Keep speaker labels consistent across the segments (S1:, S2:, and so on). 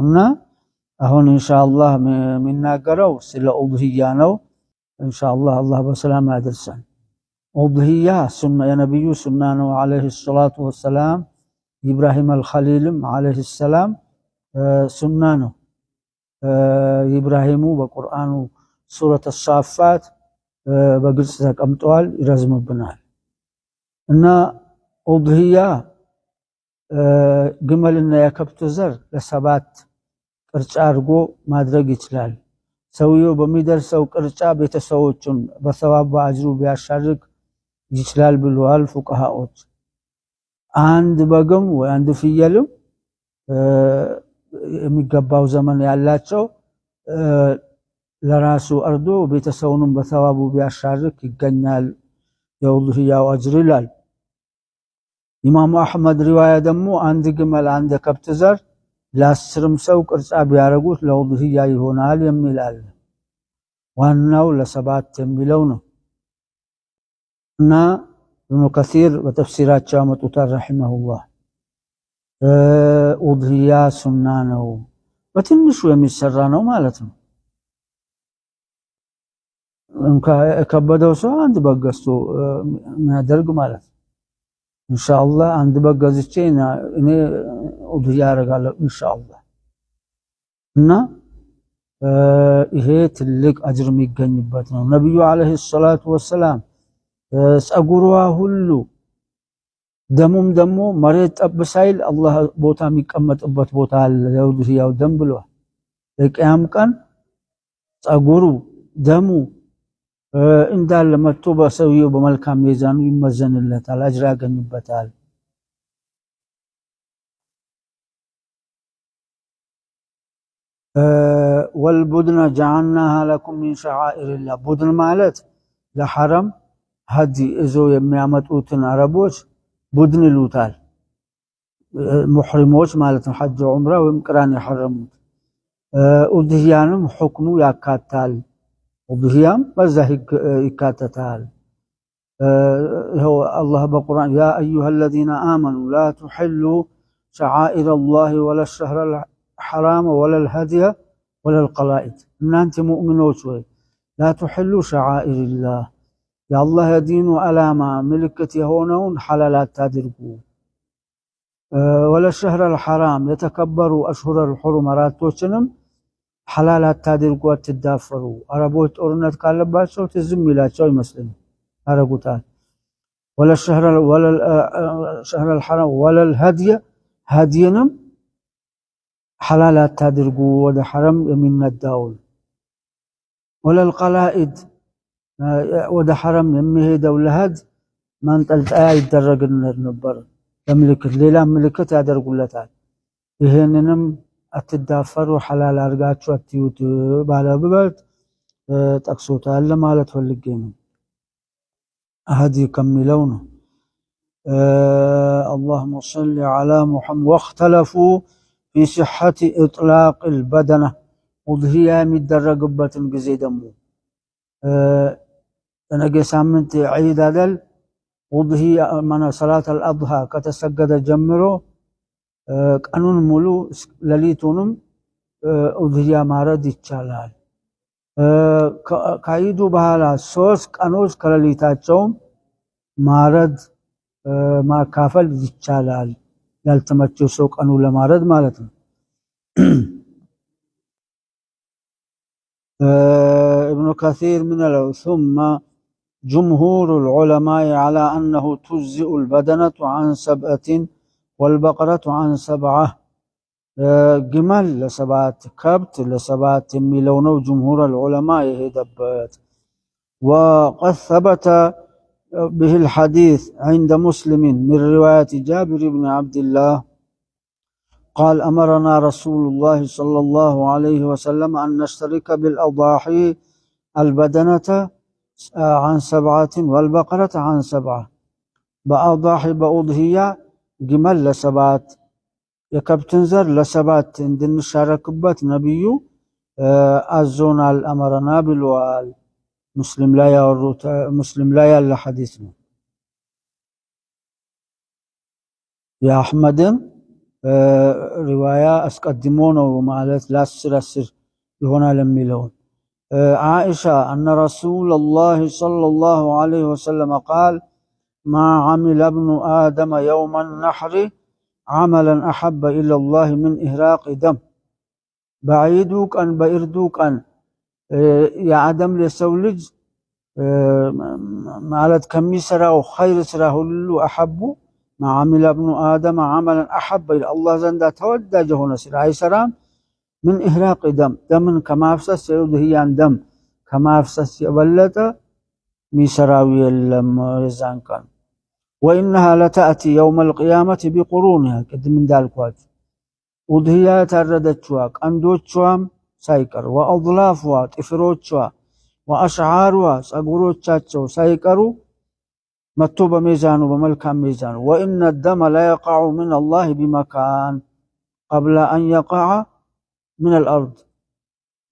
S1: እና አሁን ኢንሻአላህ የሚናገረው ስለ ኡድህያ ነው። ኢንሻአላህ አላህ በሰላም ያደርሰን። ኡድህያ ሱና የነብዩ ሱና ነው አለይሂ ሰላቱ ወሰላም። ኢብራሂም አልኸሊልም አለይሂ ሰላም ሱና ነው። ኢብራሂሙ በቁርአኑ ሱረቱ አሳፋት በግልጽ ተቀምጧል። ይረዝምብናል እና ኡድህያ ግመልና የከብት ዘር ለሰባት ቅርጫ አድርጎ ማድረግ ይችላል። ሰውየው በሚደርሰው ቅርጫ ቤተሰቦቹን በሰዋብ በአጅሩ ቢያሻርክ ይችላል ብለዋል ፉቃሃዎች። አንድ በግም ወይ አንድ ፍየልም የሚገባው ዘመን ያላቸው ለራሱ አርዶ ቤተሰቡንም በሰዋቡ ቢያሻርክ ይገኛል የኡድህያው አጅር ይላል። ኢማሙ አህመድ ሪዋያ ደግሞ አንድ ግመል አንድ ከብት ዘር ለአስርም ሰው ቅርጫ ቢያረጉት ለኡድህያ ይሆናል የሚል አለ። ዋናው ለሰባት የሚለው ነው እና ኢብኑ ከሲር በተፍሲራቸው ያመጡታል ረሂመሁላህ። ኡድህያ ሱና ነው፣ በትንሹ የሚሰራ ነው ማለት ነው። ከበደው ሰው አንድ በግ ገዝቶ የሚያደርግ ማለት ነው። ኢንሻአላህ አንድ በግ ገዝቼ እኔ ኡድህያ አደርጋለሁ ኢንሻአላህ። እና ይሄ ትልቅ አጅር የሚገኝበት ነው። ነብዩ አለይሂ ሰላቱ ወሰላም ጸጉሯ ሁሉ ደሙም ደግሞ መሬት ጠብ ሳይል አላህ ቦታ የሚቀመጥበት ቦታ አለ የኡድህያው ደም ብሏል። ለቂያም ቀን ጸጉሩ ደሙ እንዳለ መጥቶ በሰውየው በመልካም ሚዛኑ ይመዘንለታል፣ አጅር ያገኝበታል። ወልቡድነ ጀዐልናሃ ለኩም ሚን ሸዓኢሪላህ። ቡድን ማለት ለሐረም ሀዲ እዞ የሚያመጡትን አረቦች ቡድን ይሉታል። ሙሕሪሞች ማለት ነው፣ ሐጅ ዑምራ ወይም ቅራን የሐረሙት። ኡድህያንም ሁክሙ ያካታል። ኡድህያም በዛ ይካተታል። ይኸው አላህ በቁርአን ያ አዩሃ አለዚነ አመኑ ላ ቱሕሉ ሸዓኢረ ላህ ወላ ሸህረ ሐራም ወላ ልሀድየ ወላ ልቀላኢድ። እናንተ ሙእሚኖች ወይ ላ ቱሕሉ ሸዓኢረላህ የአላህ የዲኑ ዓላማ ምልክት የሆነውን ሐላል አታድርጉ። ወላ ሸህረ ልሐራም የተከበሩ አሽሁረ ልሑሩም አራቶችንም ሐላል አታድርጉ፣ አትዳፈሩ። አረቦች ጦርነት ካለባቸው ትዝም ይላቸው ይመስልኝ ያረጉታል። ወላ ሸህረ ልሐራም ወላ ልሀድየ ሀድይንም ሐላል አታድርጉ ወደ ሐረም የሚነዳውን። ወላ ልቀላኢድ ወደ ሐረም የሚሄደው ለሀድ ማንጠልጠያ ይደረግለት ነበር ለምልክት፣ ሌላ ምልክት ያደርጉለታል። ይሄንንም አትዳፈሩ ሐላል አድርጋችሁ አትዩት ባለበት ጠቅሶታል ማለት ፈልጌ ነው። አህዲ ከሚለው ነው። اللهم صل على محمد واختلፉ في صحة إطلاق البدنة ኡድህያ የሚደረግበትን ጊዜ ደግሞ ነገ ሳምንት ዒድ አይደል? ኡድህያ ማና ሰላት አልአድሃ ከተሰገደ ጀምሮ ቀኑን ሙሉ ሌሊቱንም ኡድህያ ማረድ ይቻላል። ከዒዱ በኋላ 3 ቀኖች ከሌሊታቸውም ማረድ ማካፈል ይቻላል። ያልተመቸው ሰው ቀኑ ለማረድ ማለት ነው። ابن كثير من ثم جمهور العلماء على أنه تجزئ البدنة عن 7 والبقرة عن 7 جمل ل7 كبت ل7 የሚለውነው جمهور العلماء يهدبت. وقد ثبت به الحديث عند مسلم من رواية جابر بن عبد الله قال أمرنا رسول الله صلى الله عليه وسلم أن نشترك بالأضاحي البدنة عن 7 والبقرة عن 7 بأضاحي بأضحية جمل ل7 የከብትን ዘር ለ7 እንድንሻረክበት ነብዩ አዞናል አመረና ብለዋል። ሙስሊም ላይ ያለ ሐዲስ ነው። የአህመድን رواية أسقدمون ومالت لا السر هنا لم يلون عائشة أن رسول الله صلى الله عليه وسلم قال ما عمل ابن آدم يوم النحر عملا أحب إلى الله من إهراق دم بعيدوك أن بإردوك أن يا آدم لسولج مالت كمي سرا وخير سرا هلو أحبو ما عمل ابن آدم عملا أحب إلى الله زندا تودى جهونا سرا أي سرام من إهراق دم كما أفسس يود هي عن دم كما أفسس يبلت ميسراوي لما يزان كان وإنها لتأتي يوم القيامة بقرونها كد من ذلك واجه ودهيا تردتشوا قندوتشوام سايكر وأضلافها تفروتشوا وأشعارها سأقروتشاتشو سايكروا مكتوب ميزانو بملكام ميزانو وإن الدم لا يقع من الله بمكان قبل أن يقع من الأرض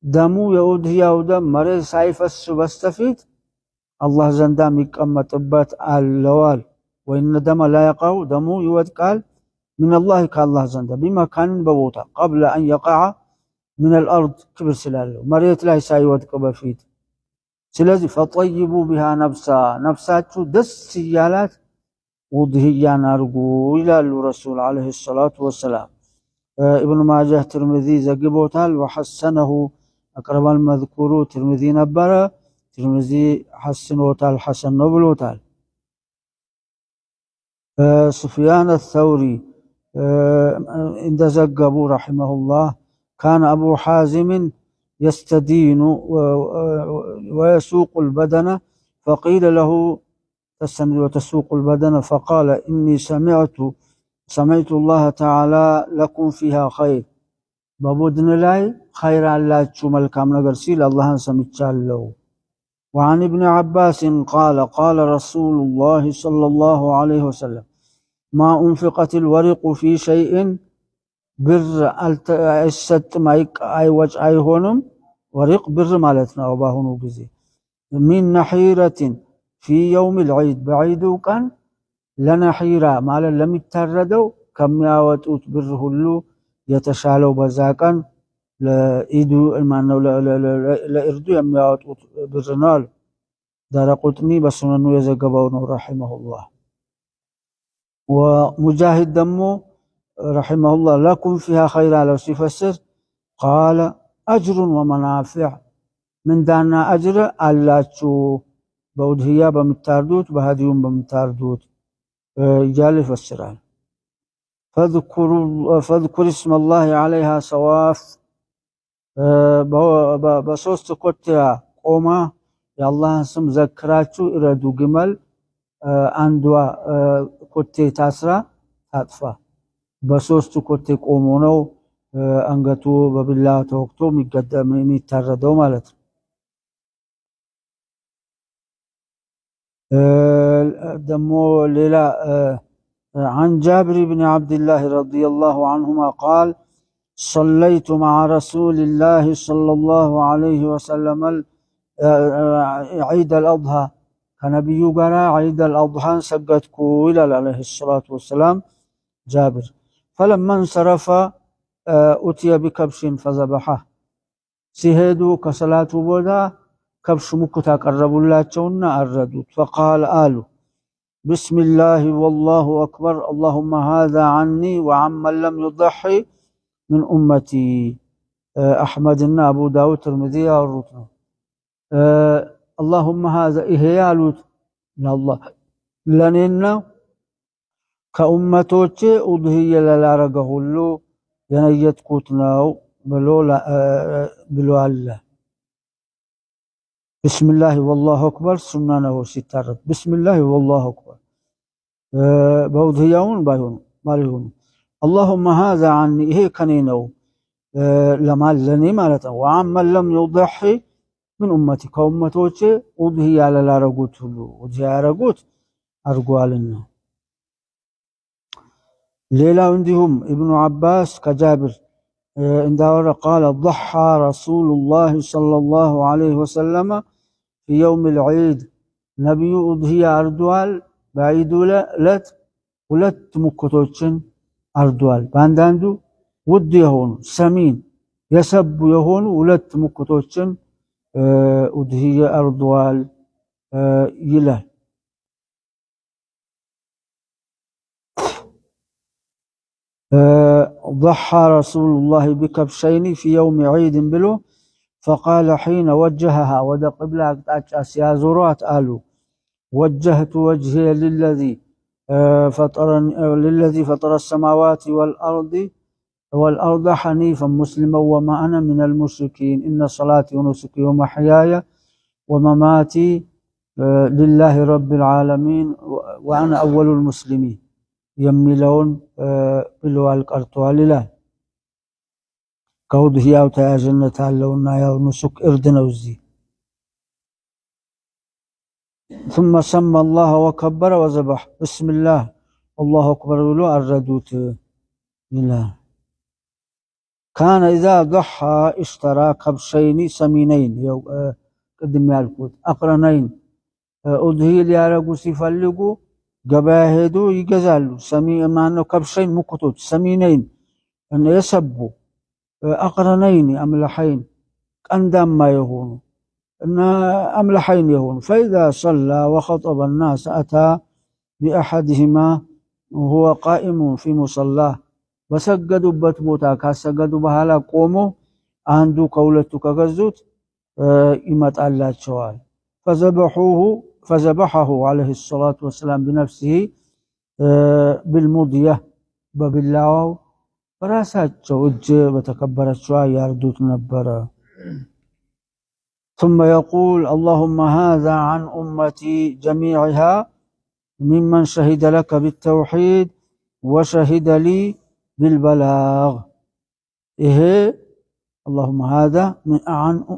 S1: دمو يود هي ودم مريض سايفس بستفيد الله زندام يقمط ابات اللوال وإن الدم لا يقع دمو يود قال من الله كالله زندا بمكان ببوتا قبل أن يقع من الأرض كبر سلاله مريض لا يسايود قبفيد سلازي فطيبوا بها نفساتشو دس سيالات وضهيان أرقو إلى الرسول عليه الصلاة والسلام ابن ماجه ترمذي زقبوتال وحسنه أقرب المذكور ترمذي نبرا ترمذي حسنوتال حسن نبلوتال سفيان الثوري عند زقبو رحمه الله كان أبو حازم يستدين ويسوق البدن فقيل له تستند وتسوق البدن فقال إني سمعت الله تعالى لكم فيها خير بابودن لاي خير الله تشوم الكام نقرسيل الله سمتشال له وعن ابن عباس قال رسول الله صلى الله عليه وسلم ما أنفقت الورق في شيء بر الست مايك أي وجه أي هونم ورق بر مالتنا وباهنو بزي من نحيرة في يوم العيد بعيدو كان لنحيرة مالا لم يتردو كم ياوتوت بره اللو يتشالو بزاكا لإيدو المعنى لإردو يم ياوتوت برنال دار قطني بسننو يزقبون رحمه الله ومجاهد دمو رحمه الله لكم فيها خير لو سيفسر قال أجر ومنافع من دانا أجر ألاتشو بودهيا بمتاردوت بهديون بمتاردوت جالي فسران فاذكر اسم الله عليها صواف بصوست كتيا قوما يا الله سم ذكراتشو إردو جمل عندوا كتي تاسرا تطفى بصوست كتي قومونو أنغتو ببالله توقتو ميقدم ميتردو مالت دمو ليلة عن جابر بن عبد الله رضي الله عنهما قال صليت مع رسول الله صلى الله عليه وسلم عيد الأضحى كنبي قرا عيد الأضحى سقتكو إلى عليه الصلاة والسلام جابر فلما انصرف أتي بكبش فذبحه سيهدو كصلاة بودا كبش مكتا قربوا الله تشونا أردوا فقال آلو بسم الله والله أكبر اللهم هذا عني وعمن لم يضحي من أمتي أحمد أبو داود ترمذي الرطن اللهم هذا إهيالوت من الله لننا كأمتوتي أضهي للارقه اللو ينيت كوتناو بلو الله بسم الله والله أكبر سنانه ستارت بسم الله والله أكبر بوضهيون بايون ماليون اللهم هذا عني هي كنينو لما لني مالتا وعمن لم يضحي من أمتي كأمتوتي أضهي على الارقوت اللو أضهي على الارقوت أرقوالنا ليلة عندهم ابن عباس كجابر عندما قال ضحى رسول الله صلى الله عليه وسلم في يوم العيد نبي أضهي أردوال بعيد ولت مكتوتشن አርዷል። በአንዳንዱ ውድ የሆኑ ሰሚን የሰቡ የሆኑ ሁለት ሙክቶችን ኡድህየ አርዷል ይላል። ضحى رسول الله بكبشين في يوم عيد بلو فقال حين وجهها ود قبلة سيازورات قالوا وجهت وجهي للذي فطر السماوات والأرض حنيفا مسلما وما أنا من المشركين إن صلاتي ونسكي ومحياي ومماتي لله رب العالمين وأنا أول المسلمين يميلون بلوال قرطوال الله كود هياو تايا جنة اللونا يا نسك اردنا وزي ثم سمى الله وكبر وذبح بسم الله الله أكبر ولو أردوت إله كان إذا ضحى اشترى كبشين سمينين قدم يالكوت أقرنين أضهي ليارقو سيفلقو قباهدو يقزالو سمي معنى كبشين مكتوت سمينين أن يسبو أقرنين أملحين قندام ما يهونو أن أملحين يهون فإذا صلى وخطب الناس أتى بأحدهما وهو قائم في مصلاه وسجدوا بتبوتا كسجدوا بهالا قوموا عندو قولتو كغزوت إمت الله شوال فذبحه عليه الصلاة والسلام بنفسه بالمضية ببلاو فراسات وجه وتكبرت شوال يردوت نبرا ثم يقول اللهم هذا عن أمتي جميعها ممن شهد لك بالتوحيد وشهد لي بالبلاغ إيه اللهم هذا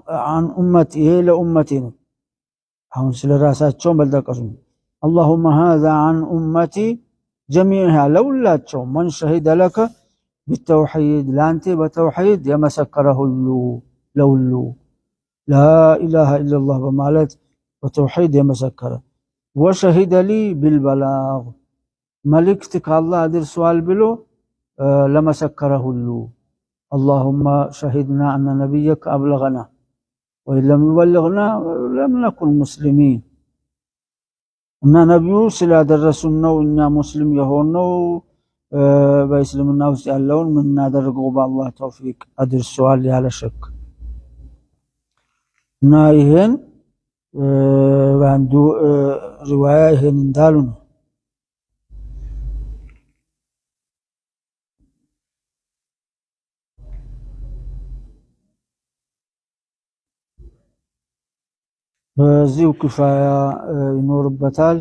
S1: عن أمتي إيه لأمتنا هون سل راسات شون بلدقسم اللهم هذا عن أمتي جميعها لولا شون من شهد لك بالتوحيد لانتي بتوحيد يمسكره لولو لا إله إلا الله بمالت وتوحيد يمسكره وشهد لي بالبلاغ ملكتك الله أدر سؤال بلو لما سكره له اللهم شهدنا أن نبيك أبلغنا وإن لم يبلغنا لم نكن مسلمين أن نبيو سلا درسنا وإنا مسلم يهونو بإسلامنا وسألون منا درقوا بالله توفيق أدر السؤال على شك نايهن وعنده رواية هن اندالون بزيو كفاية ينور بتال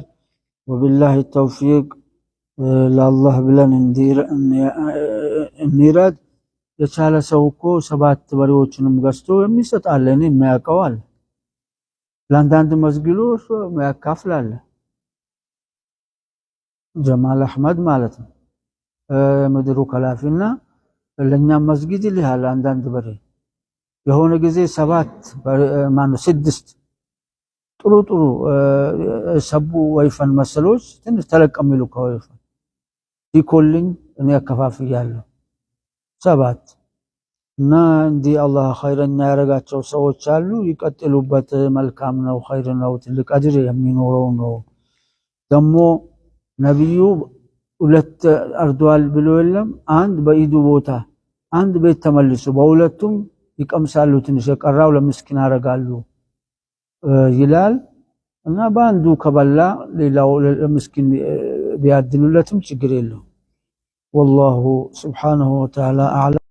S1: وبالله التوفيق لله بلن እንዲረድ የቻለ ሰው እኮ 7 በሬዎችንም ገዝቶ የሚሰጥ አለ እኔ የሚያውቀው አለ ለአንዳንድ መስጊዶች ያካፍላል ጀማል አህመድ ማለት ነው ምድሩ ከላፊና ለኛም መስጊድ ይልሃል አንዳንድ በሬ የሆነ ጊዜ 7 ማነው 6 ጥሩ ሰቡ ወይፈን መስሎች ትንሽ ተለቀም ይሉ ከወይፈን ይኮልኝ እኔ አከፋፍያለሁ 7 እና እንዲ አላህ ኸይረኛ ያረጋቸው ሰዎች አሉ ይቀጥሉበት መልካም ነው ኸይር ነው ትልቅ አጅር የሚኖረው ነው ደሞ ነብዩ ሁለት አርዷል ብሎ የለም አንድ በኢዱ ቦታ አንድ ቤት ተመልሶ በሁለቱም ይቀምሳሉ ትንሽ የቀራው ለምስኪን አረጋሉ ይላል እና ባንዱ ከበላ ሌላው ለምስኪን ቢያድሉለትም ችግር የለው والله سبحانه وتعالى أعلم